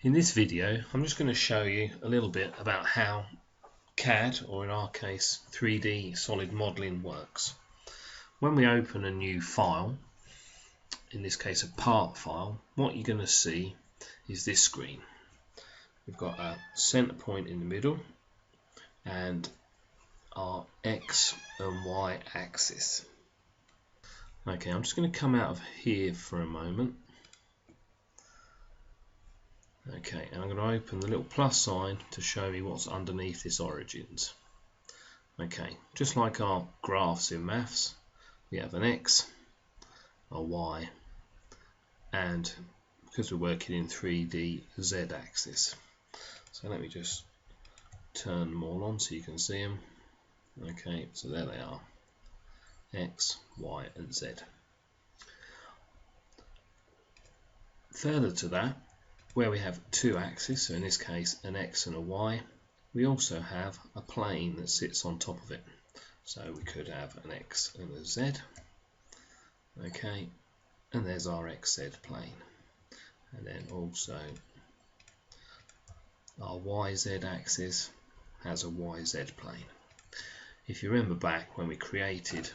In this video, I'm just going to show you a little bit about how CAD, or in our case 3D solid modeling, works. When we open a new file, in this case a part file, what you're going to see is this screen. We've got a center point in the middle and our X and Y axis. Okay, I'm just going to come out of here for a moment. Okay, and I'm going to open the little plus sign to show me what's underneath this origins. Okay, just like our graphs in maths, we have an X, a Y, and because we're working in 3D, Z axis. So let me just turn them all on so you can see them. Okay, so there they are, X, Y, and Z. Further to that, where we have two axes, so in this case an X and a Y, we also have a plane that sits on top of it. So we could have an X and a Z. Okay, and there's our XZ plane. And then also our YZ axis has a YZ plane. If you remember back when we created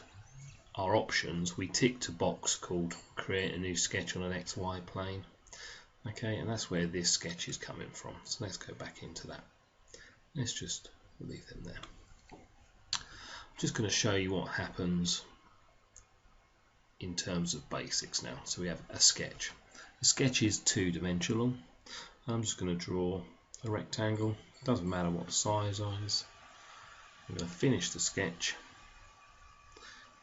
our options, we ticked a box called create a new sketch on an XY plane. Okay, and that's where this sketch is coming from. So let's go back into that. Let's just leave them there. I'm just going to show you what happens in terms of basics now. So we have a sketch. The sketch is two-dimensional. I'm just going to draw a rectangle. Doesn't matter what the size is. I'm going to finish the sketch.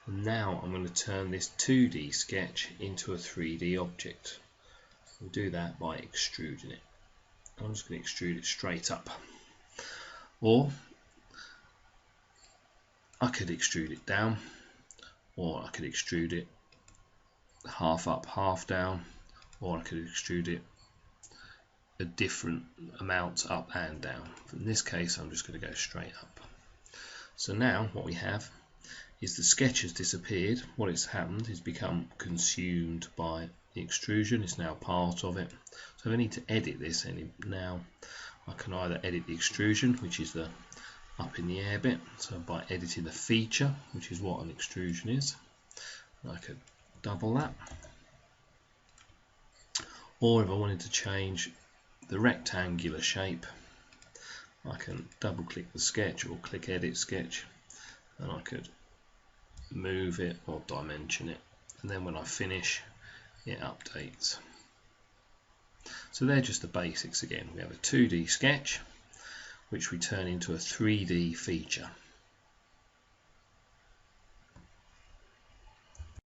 And now I'm going to turn this 2D sketch into a 3D object. We'll do that by extruding it. I'm just going to extrude it straight up. Or I could extrude it down, or I could extrude it half up, half down, or I could extrude it a different amount up and down. In this case, I'm just going to go straight up. So now what we have is the sketch has disappeared. What has happened is become consumed by the extrusion. It's now part of it. So if I need to edit this now, I can either edit the extrusion, which is the up in the air bit, so by editing the feature, which is what an extrusion is, I could double that. Or if I wanted to change the rectangular shape, I can double click the sketch or click edit sketch, and I could move it or dimension it, and then when I finish, it updates. So they're just the basics again. We have a 2D sketch which we turn into a 3D feature.